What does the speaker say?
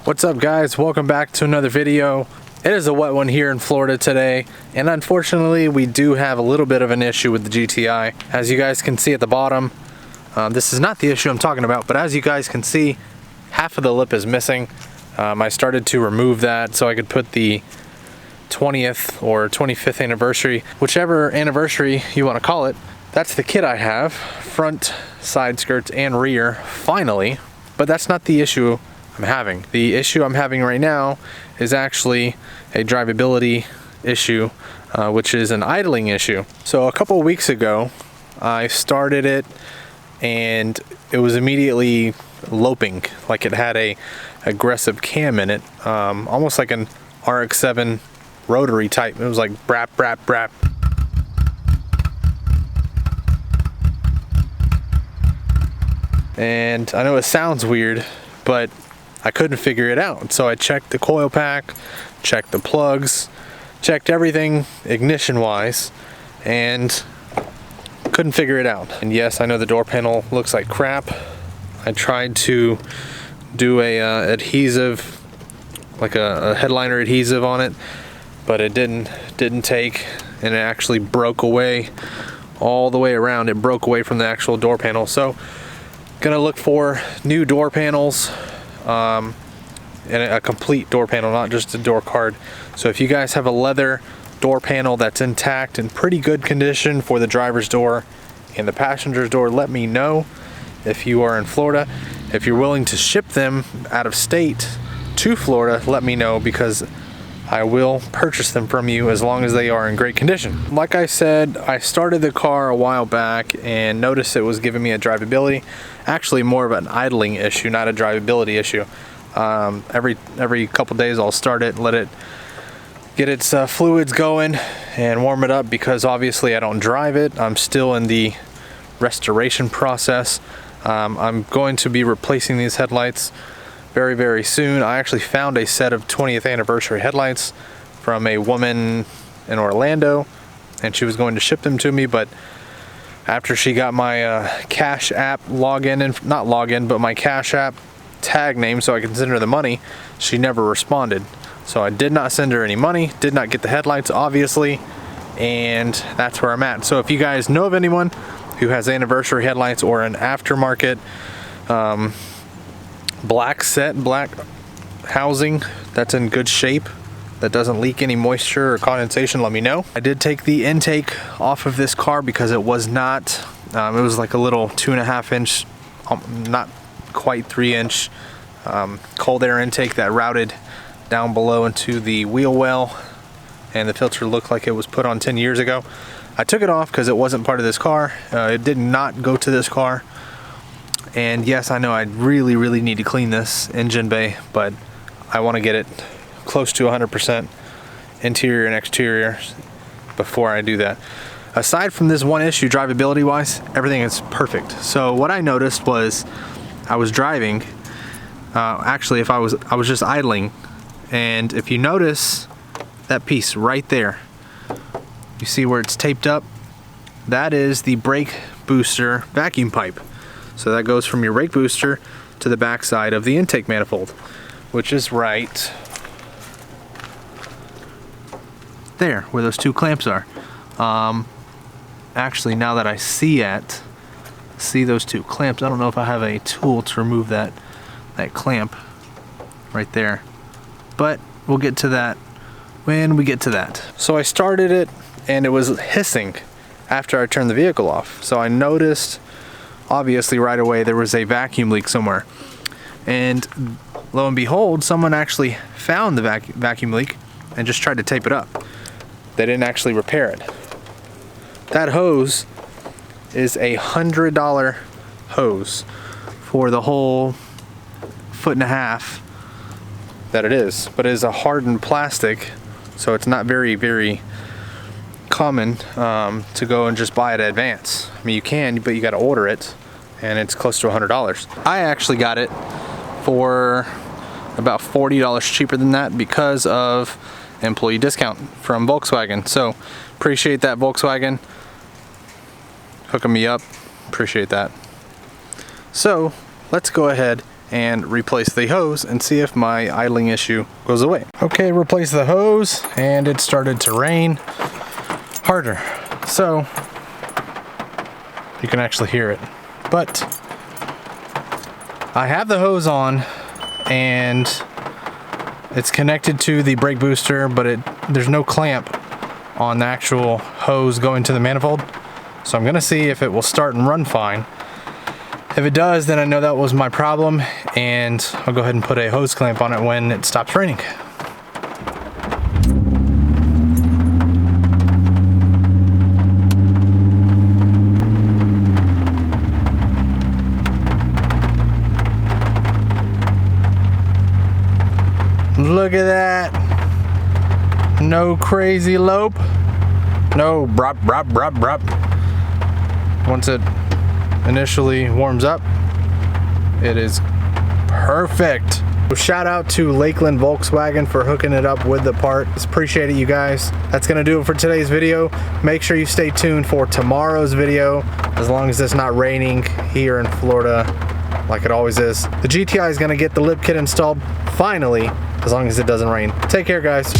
What's up guys, welcome back to another video. It is a wet one here in Florida today, and unfortunately we do have a little bit of an issue with the GTi. As you guys can see at the bottom, this is not the issue I'm talking about, but as you guys can see, half of the lip is missing. I started to remove that so I could put the 20th or 25th anniversary, whichever anniversary you want to call it. That's the kit I have, front, side skirts, and rear, finally. But that's not the issue I'm having. The issue I'm having right now is actually a drivability issue, which is an idling issue. So a couple of weeks ago, I started it and it was immediately loping, like it had a aggressive cam in it, almost like an RX-7 rotary type. It was like brap, brap, brap. And I know it sounds weird, but I couldn't figure it out. So I checked the coil pack, checked the plugs, checked everything ignition wise, and couldn't figure it out. And yes, I know the door panel looks like crap. I tried to do a adhesive, like a headliner adhesive on it, but it didn't take, and it actually broke away all the way around. It broke away from the actual door panel. So gonna look for new door panels, and a complete door panel, not just a door card. So if you guys have a leather door panel that's intact and pretty good condition for the driver's door and the passenger's door, let me know. If you are in Florida, if you're willing to ship them out of state to Florida, let me know, because I will purchase them from you as long as they are in great condition. Like I said, I started the car a while back and noticed it was giving me a drivability, actually more of an idling issue, not a drivability issue. Every couple days I'll start it, let it get its fluids going and warm it up, because obviously I don't drive it. I'm still in the restoration process. I'm going to be replacing these headlights very, very soon. I actually found a set of 20th anniversary headlights from a woman in Orlando, and she was going to ship them to me, but after she got my Cash App login, and not login, but my Cash App tag name so I can send her the money, she never responded. So I did not send her any money, did not get the headlights, obviously, and that's where I'm at. So if you guys know of anyone who has anniversary headlights or an aftermarket black housing that's in good shape, that doesn't leak any moisture or condensation, let me know. I did take the intake off of this car because it was not, it was like a little 2.5 inch, not quite 3 inch cold air intake that routed down below into the wheel well, and the filter looked like it was put on 10 years ago. I took it off because it wasn't part of this car. It did not go to this car. And yes, I know I really need to clean this engine bay, but I want to get it close to 100% interior and exterior before I do that. Aside from this one issue, drivability wise, everything is perfect. So what I noticed was I was driving, actually I was just idling, and if you notice that piece right there, you see where it's taped up? That is the brake booster vacuum pipe. So that goes from your brake booster to the back side of the intake manifold, which is right there where those two clamps are. Actually, now that I see those two clamps, I don't know if I have a tool to remove that clamp right there, but we'll get to that when we get to that. So I started it and it was hissing after I turned the vehicle off. So I noticed, obviously right away, there was a vacuum leak somewhere. And lo and behold, someone actually found the vacuum leak and just tried to tape it up. They didn't actually repair it. That hose is a $100 hose for the whole 1.5 feet that it is, but it is a hardened plastic, so it's not very common to go and just buy it at advance. I mean, you can, but you got to order it, and it's close to $100. I actually got it for about $40 cheaper than that because of employee discount from Volkswagen. So appreciate that, Volkswagen, hooking me up, appreciate that. So let's go ahead and replace the hose and see if my idling issue goes away. Okay, replace the hose and it started to rain harder. So you can actually hear it. But I have the hose on and it's connected to the brake booster, but there's no clamp on the actual hose going to the manifold. So I'm gonna see if it will start and run fine. If it does, then I know that was my problem, and I'll go ahead and put a hose clamp on it when it stops raining. Look at that. No crazy lope. No brop, brop, brop, brop. Once it initially warms up, it is perfect. Shout out to Lakeland Volkswagen for hooking it up with the part. Appreciate it, you guys. That's gonna do it for today's video. Make sure you stay tuned for tomorrow's video, as long as it's not raining here in Florida like it always is. The GTi is gonna get the lip kit installed finally, as long as it doesn't rain. Take care, guys.